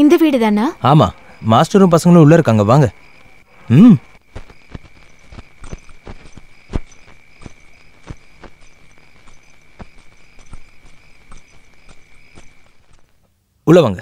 இந்த வீடு தானா? ஆமா, மாஸ்டரும் பசங்களும் உள்ள இருக்காங்க, வாங்க. உள்ள வாங்க.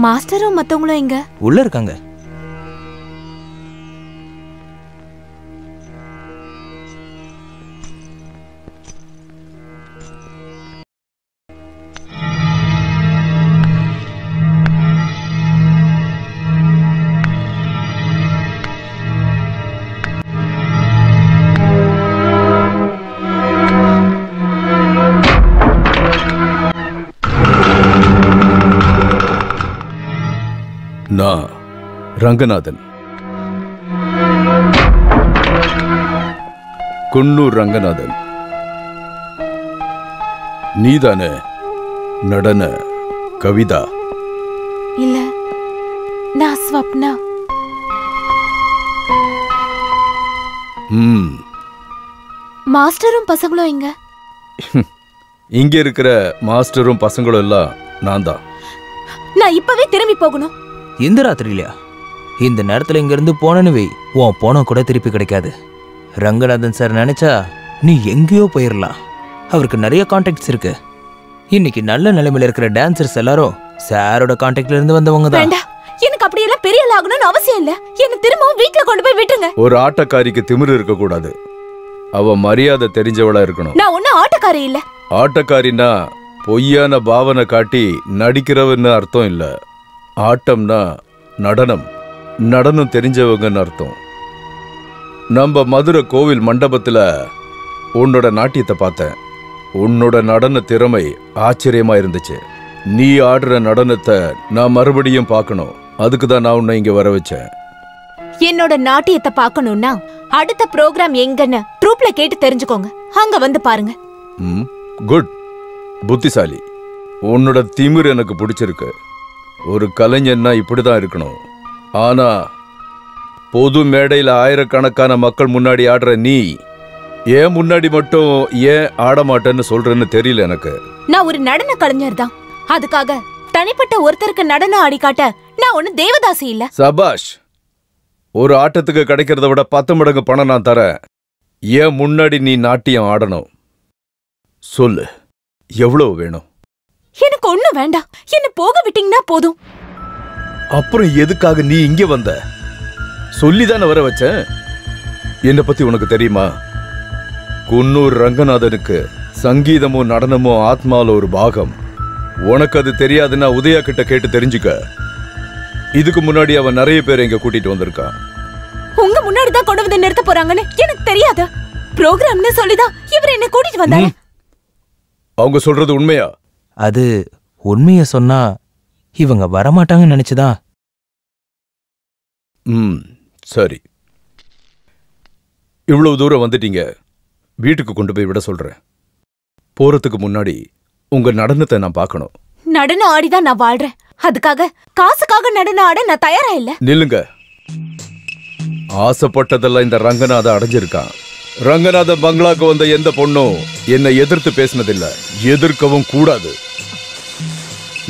மாஸ்டரும் மத்தவங்களும் எங்க? உள்ள இருக்காங்க. நான் ரங்கநாதன், குன்னூர் ரங்கநாதன். நீதானே நடன கவிதா? இல்ல, நான் ஸ்வப்னா. மாஸ்டரும் பசங்களும் எங்க? இங்க இருக்கிற மாஸ்டரும் பசங்களும் எல்லாம் நான் தான். நான் இப்பவே திரும்பி போகணும். இந்த ராத்திரிலையா? இந்த நேரத்துல இங்க இருந்து போனன்னு வை, உன் போன கூட திருப்பி கிடைக்காது. ரங்கநாதன் சார் நினைச்சா நீ எங்கேயோ போயிடலாம். அவருக்கு நிறைய கான்டாக்ட்ஸ் இருக்கு. இன்னைக்கு நல்ல நிலைமையில இருக்கிற டான்சர்ஸ் எல்லாரும் சாரோட கான்டாக்ட்ல இருந்து வந்தவங்க தான். எனக்கு அப்படியெல்லாம் பெரிய ஆள் ஆகணும்னு அவசியம் இல்ல. என்ன திரும்பவும் வீட்டுல கொண்டு போய் விட்டுருங்க. ஒரு ஆட்டக்காரிக்கு திமிரு இருக்க கூடாது. அவ மரியாதை தெரிஞ்சவளா இருக்கணும். நான் ஒன்னும் ஆட்டக்காரி இல்ல. ஆட்டக்காரினா பொய்யான பாவனை காட்டி நடிக்கிறவன்னு அர்த்தம் இல்ல. ஆட்டம்னா நடனம், நடனம் தெரிஞ்சவங்கன்னு அர்த்தம். நம்ம மதுரை கோவில் மண்டபத்துல உன்னோட நாட்டியத்தை பார்த்தேன். உன்னோட நடன திறமை ஆச்சரியமா இருந்துச்சு. நீ ஆடுற நடனத்தை நான் மறுபடியும் பார்க்கணும். அதுக்கு தான் நான் உன்னை இங்க வர வச்சேன். என்னோட நாட்டியத்தை பார்க்கணும்னா அடுத்த ப்ரோக்ராம் எங்கன்னு ட்ரூப்ல கேட்டு தெரிஞ்சுக்கோங்க. அங்க வந்து பாருங்க. குட், புத்திசாலி. உன்னோட திமிர் எனக்கு பிடிச்சிருக்கு. ஒரு கலைஞன்னா இப்படிதான் இருக்கணும். ஆனா பொது மேடையில ஆயிரக்கணக்கான மக்கள் முன்னாடி ஆடுற நீ ஏன் முன்னாடி மட்டும் ஏன் ஆட மாட்டேன்னு சொல்றேன்னு தெரியல எனக்கு. நான் ஒரு நடன கலைஞர் தான். அதுக்காக தனிப்பட்ட ஒருத்தருக்கு நடனம் ஆடி காட்ட நான் ஒண்ணு தேவதாசி இல்ல. சபாஷ். ஒரு ஆட்டத்துக்கு கிடைக்கிறத விட 10 மடங்கு பணம் நான் தரேன். ஏன் முன்னாடி நீ நாட்டியம் ஆடணும். சொல்லு, எவ்வளவு வேணும்? எனக்கு ஒண்ணு வேண்டாம். என்ன போக விட்டீங்கன்னா போதும். அப்புறம் எதுக்காக நீ இங்க வந்த? சொல்லிதானே வர வச்சேன். என்ன பத்தி உனக்கு தெரியுமா? குன்னூர் ரங்கநாதனுக்கு சங்கீதமும் நடனமும் ஆத்மால ஒரு பாகம். உனக்கு அது தெரியாதுன்னா உதயா கிட்ட கேட்டு தெரிஞ்சுக்க. இதுக்கு முன்னாடி அவன் நிறைய பேர் இங்க கூட்டிட்டு வந்திருக்கான். உங்க முன்னாடி தான் கொண்டு வந்து நிறுத்த போறாங்கன்னு எனக்கு தெரியாது. ப்ரோக்ராம்னு சொல்லிதான் இவர் என்ன கூட்டிட்டு வந்தாரு. அவங்க சொல்றது உண்மையா? அது உண்மைய சொன்னா இவங்க வரமாட்டாங்கன்னு நினைச்சுதான். சரி, இவ்வளவு தூரம் வந்துட்டீங்க. வீட்டுக்கு கொண்டு போய் விட சொல்றேன். போறதுக்கு முன்னாடி உங்க நடனத்தை நான் பார்க்கணும். நடனம் ஆடிதான் நான் வாழ்றேன். அதுக்காக காசுக்காக நடனம் ஆட நான் தயாரா இல்ல. நில்லுங்க. ஆசைப்பட்டதெல்லாம் இந்த ரங்கநாத அடைஞ்சிருக்கான். ரங்கநாத பங்களாக்கு வந்த எந்த பொண்ணும் என்னை எதிர்த்து பேசினதில்லை. எதிர்க்கவும் கூடாது.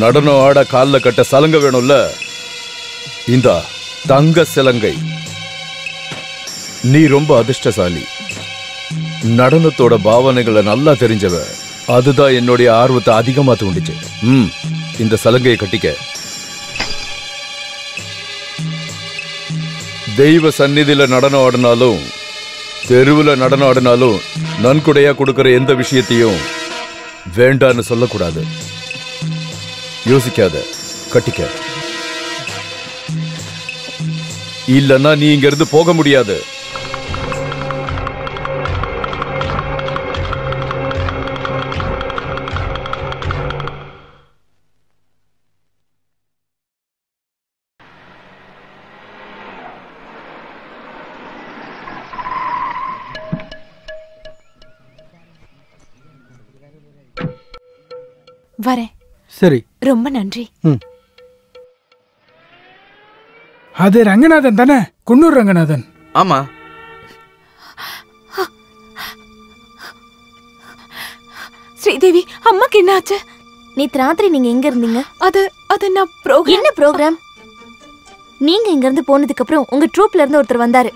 நடனம் ஆட கால்ல கட்ட சலங்க வேணும்ல. இந்த தங்க சலங்கை. நீ ரொம்ப அதிர்ஷ்டசாலி. நடனத்தோட பாவனைகளை நல்லா தெரிஞ்சவ. அதுதான் என்னுடைய ஆர்வத்தை அதிகமா தூண்டிச்சு. இந்த சலங்கையை கட்டிக்க. தெய்வ சந்நிதியில நடனம் ஆடினாலும் தெருவில் நடனம் ஆடினாலும் நன்கொடையா கொடுக்கிற எந்த விஷயத்தையும் வேண்டான்னு சொல்லக்கூடாது. யோசிக்காத, கட்டிக்க. இல்லன்னா நீ இங்க இருந்து போக முடியாது. வரேன். சரி, ரொம்ப நன்றி. அது ரங்கநாதன் தானே? குன்னூர் ரங்கநாதன். ஆமா. ஸ்ரீதேவி, அம்மாக்கு என்ன ஆச்சு? நேத்து ராத்திரி நீங்க எங்க இருந்தீங்க? அது நான் ப்ரோக்ராம். என்ன ப்ரோக்ராம்? நீங்க இங்க இருந்து போனதுக்கு அப்புறம் உங்க ட்ரூப்ல இருந்து ஒருத்தர் வந்தாரு.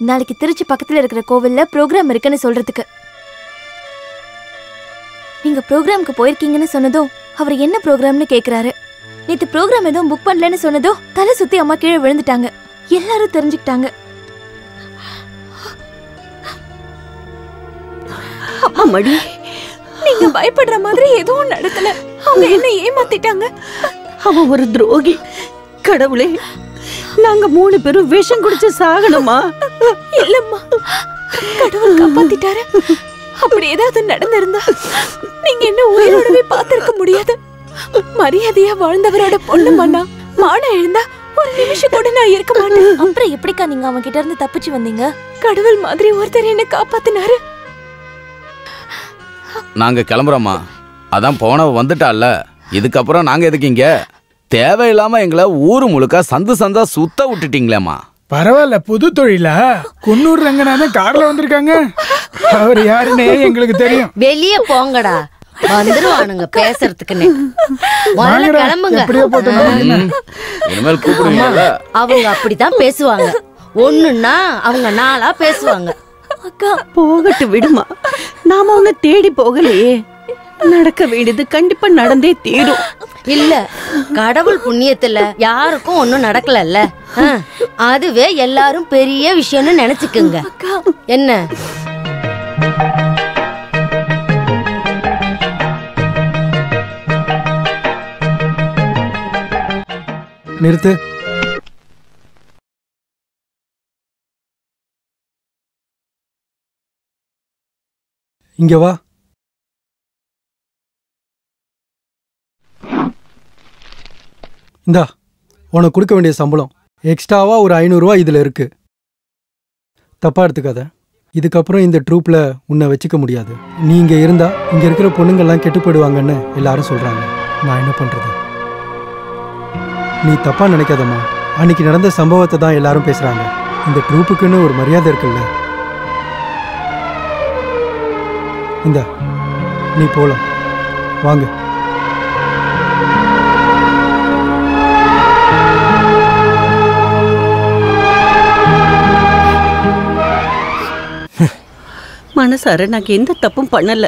நாளைக்கு திருச்சி பக்கத்துல இருக்கிற கோவில்ல ப்ரோக்ராம் இருக்குன்னு சொல்றதுக்கு. நீங்க ப்ரோக்ராம்க்கு போயிருக்கீங்கன்னு சொன்னதும் அவர் என்ன ப்ரோக்ராம்னு கேக்குறாரு. நேத்து ப்ரோக்ராம் எதுவும் புக் பண்ணலன்னு சொன்னதும் தலை சுத்தி அம்மா கீழே விழுந்துட்டாங்க. எல்லாரும் தெரிஞ்சுக்கிட்டாங்க. அம்மாடி, நீங்க பயப்படுற மாதிரி எதுவும் நடக்கல. அவங்க என்ன ஏமாத்திட்டாங்க. அவன் ஒரு துரோகி. கடவுளே, நாங்க 3 பேரும் விஷம் குடிச்சு சாகணுமா? இல்லம்மா, கடவுள் காப்பாத்திட்டாரு. அப்படி ஏதாவது நடந்திருந்தா நீங்க என்ன உயிரோடவே பார்த்திருக்க முடியாது. மரியாதையா வாழ்ந்தவரோட பொண்ணு மண்ணா மானம் எழுந்தா ஒரு நிமிஷம் கூட நான் இருக்க மாட்டேன். அப்புறம் எப்படிக்கா நீங்க அவன் கிட்ட இருந்து தப்பிச்சு வந்தீங்க? கடவுள் மாதிரி ஒருத்தர் என்ன காப்பாத்தினாரு. நாங்க கிளம்புறோமா. அதான் போனவ வந்துட்டால. இதுக்கப்புறம் நாங்க எதுக்கு இங்க? தேவையில்லாம எங்களை ஊரு முழுக்க சந்து சந்தா சுத்த விட்டுட்டீங்களேம்மா. பரவாயில்ல, புது தொழிலா? குன்னூர் ரங்கநாதன் கார்ல வந்திருக்காங்க. அவர் யாருன்னே எங்களுக்கு தெரியும். வெளியே போங்கடா, வந்துருவானுங்க பேசுறதுக்குன்னு. கிளம்புங்க. இனிமேல் கூப்பிடுவீங்கல்ல? அவங்க அப்படித்தான் பேசுவாங்க. ஒண்ணுன்னா அவங்க 4ஆ பேசுவாங்க. போகட்டு விடுமா, நாம உன்னை தேடி போகலையே. நடக்க வேண்டியது கண்டிப்பா நடந்தே தீரும். இல்ல, கடவுள் புண்ணியத்துல யாருக்கும் ஒண்ணும் நடக்கலல்ல. அதுவே எல்லாரும் பெரிய விஷயம்னு நினைச்சுக்குங்க. என்ன நிறுத்து. இங்க வா. இந்தா, உனக்கு கொடுக்க வேண்டிய சம்பளம். எக்ஸ்ட்ராவா ஒரு 500 ரூபா இதுல இருக்கு. தப்பா எடுத்துக்காத. இதுக்கப்புறம் இந்த ட்ரூப்ல உன்னை வச்சுக்க முடியாது. நீ இங்க இருந்தா இங்க இருக்கிற பொண்ணுங்கெல்லாம் கெட்டு போயிடுவாங்கன்னு எல்லாரும் சொல்றாங்க. நான் என்ன பண்றது? நீ தப்பா நினைக்காதம்மா. அன்னைக்கு நடந்த சம்பவத்தை தான் எல்லாரும் பேசுறாங்க. இந்த ட்ரூப்புக்குன்னு ஒரு மரியாதை இருக்குல்ல. இந்த நீ போலாம், வாங்க. மனசார நாங்க எந்த தப்பும் பண்ணல.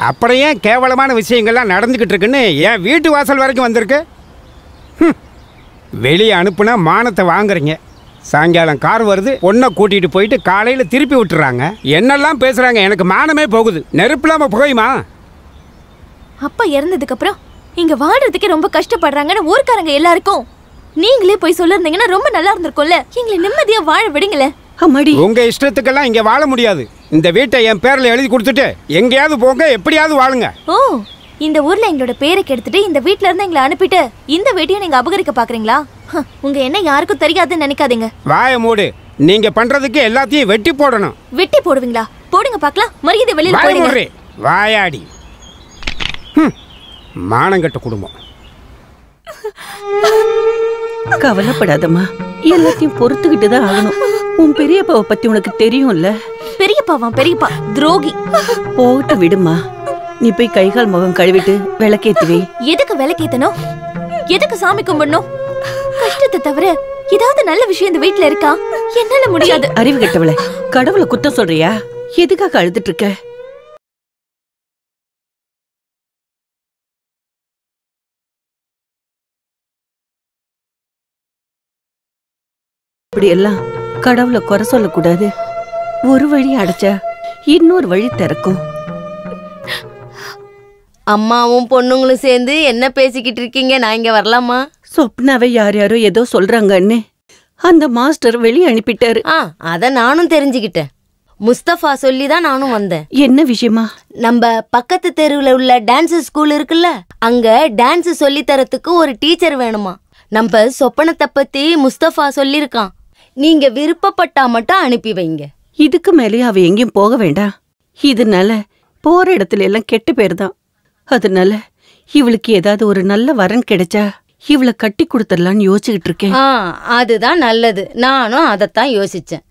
அப்படியே கேவலமான விஷயங்கள்லாம் நடந்துக்கிட்டு இருக்குன்னு என் வீட்டு வாசல் வரைக்கும் வந்திருக்கு. வெளியே அனுப்புனா மானத்தை வாங்குறீங்க. சாயங்காலம் கார் வருது, பொண்ணை கூட்டிகிட்டு போயிட்டு காலையில் திருப்பி விட்டுறாங்க. என்னெல்லாம் பேசுகிறாங்க, எனக்கு மானமே போகுது. நெருப்பில்லாம புகையுமா? அப்பா இறந்ததுக்கு அப்புறம் இங்க வாழ்றதுக்கே ரொம்ப கஷ்டப்படுறாங்கன்னு ஊர்க்காரங்க எல்லாருக்கும் நீங்களே போய் சொல்லிருந்தீங்கன்னா ரொம்ப நல்லா இருந்திருக்கும்ல. எங்களை நிம்மதியா வாழ விடுங்களேன். அம்மாடி, உங்க இஷ்டத்துக்கெல்லாம் இங்க வாழ முடியாது. இந்த வீட்டை என் பேர்ல எழுதி கொடுத்துட்டு எங்கேயாவது போங்க, எப்படியாவது வாழுங்க. ஓ, இந்த ஊர்ல எங்களோட பேரை கெடுத்துட்டு இந்த வீட்ல இருந்து எங்களை அனுப்பிட்டு இந்த வீட்டையும் நீங்க அபகரிக்க பாக்குறீங்களா? உங்க என்ன யாருக்கும் தெரியாதுன்னு நினைக்காதீங்க. வாய மூடு. நீங்க பண்றதுக்கு எல்லாத்தையும் வெட்டி போடணும். வெட்டி போடுவீங்களா? போடுங்க பாக்கலாம். மரியாதை வெளியில போடுங்க. வாயாடி. மானங்கட்ட குடும்பம். கவலைப்படாதம்மா, எல்லாத்தையும் பொறுத்துக்கிட்டு தான் ஆகணும். உன் பெரியப்பாவை பத்தி உனக்கு தெரியும்ல. பெரியப்பாவா? பெரியப்பா துரோகி. போட்டு விடுமா. நீ போய் கை கால் முகம் கழுவிட்டு விளக்கேத்துவே. எதுக்கு விளக்கேத்தணும்? எதுக்கு சாமி கும்பிடணும்? கஷ்டத்தை தவிர ஏதாவது நல்ல விஷயம் இந்த வீட்ல இருக்கா? என்னால முடியாது. அறிவு கெட்டவளே, கடவுளை குத்தம் சொல்றியா? எதுக்காக அழுதுட்டு இருக்க? இப்படி எல்லாம் கடவுளை குறை சொல்லக்கூடாது. ஒரு வழி அடைச்சா இன்னொரு வழி திறக்கும். அம்மாவும் பொண்ணுங்களும் சேர்ந்து என்ன பேசிக்கிட்டு இருக்கீங்க? நான் இங்க வரலாமா? சொப்னாவை யார் யாரோ ஏதோ சொல்றாங்கன்னு அந்த மாஸ்டர் வெளியே அனுப்பிட்டாரு. அத நானும் தெரிஞ்சுக்கிட்டேன். முஸ்தபா சொல்லிதான் நானும் வந்தேன். என்ன விஷயமா? நம்ம பக்கத்து தெருவுல உள்ள டான்ஸ் ஸ்கூல் இருக்குல்ல, அங்க டான்ஸ் சொல்லி தரத்துக்கு ஒரு டீச்சர் வேணுமா. நம்ம சொப்பனத்தை பத்தி முஸ்தபா சொல்லிருக்கான். நீங்க விருப்பப்பட்டா மட்டும் அனுப்பி வைங்க. இதுக்கு மேலே அவ எங்கேயும் போக வேண்டாம். இதனால போற இடத்துல எல்லாம் கெட்டு போயிருதான். அதனால இவளுக்கு ஏதாவது ஒரு நல்ல வரன் கிடைச்சா இவளை கட்டி கொடுத்துடலான்னு யோசிச்சுக்கிட்டு இருக்கேன். அதுதான் நல்லது. நானும் அதைத்தான் யோசிச்சேன்.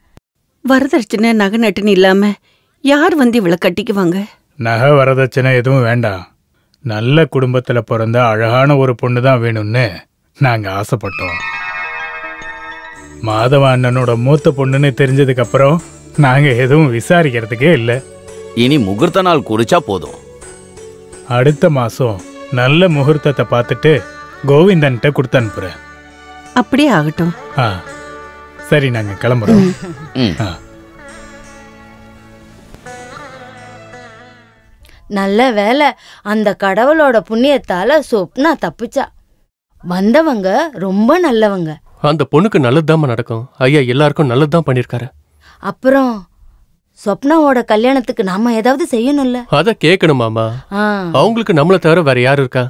வரதட்சணை நகை நட்டுன்னு இல்லாம யார் வந்து இவளை கட்டிக்குவாங்க? நகை வரதட்சணை எதுவும் வேண்டாம். நல்ல குடும்பத்துல பிறந்த அழகான ஒரு பொண்ணு தான் வேணும்னு நாங்க ஆசைப்பட்டோம். மாதவ அண்ணனோட மூத்த பொண்ணுன்னு தெரிஞ்சதுக்கு அப்புறம் நாங்க எதுவும் விசாரிக்கிறதுக்கே இல்லை. இனி முகூர்த்த நாள் குறிச்சா போதும். அடுத்த மாசம் நல்ல முகூர்த்தத்தை பார்த்துட்டு கோவிந்தன்ட்ட கொடுத்து அனுப்புறேன். அப்படியே ஆகட்டும். சரி, நாங்க கிளம்புறோம். நல்ல வேலை, அந்த கடவுளோட புண்ணியத்தால சொப்னா தப்பிச்சா. வந்தவங்க ரொம்ப நல்லவங்க. அந்த பொண்ணுக்கு நல்லதுதான் நடக்கும். ஐயா எல்லாருக்கும் நல்லதுதான் பண்ணிருக்காரு. அப்புறம் சொப்னாவோட கல்யாணத்துக்கு நாம ஏதாவது செய்யணும்ல. அத கேட்கணுமாமா? அவங்களுக்கு நம்மள தவிர வேற யாரு இருக்கா?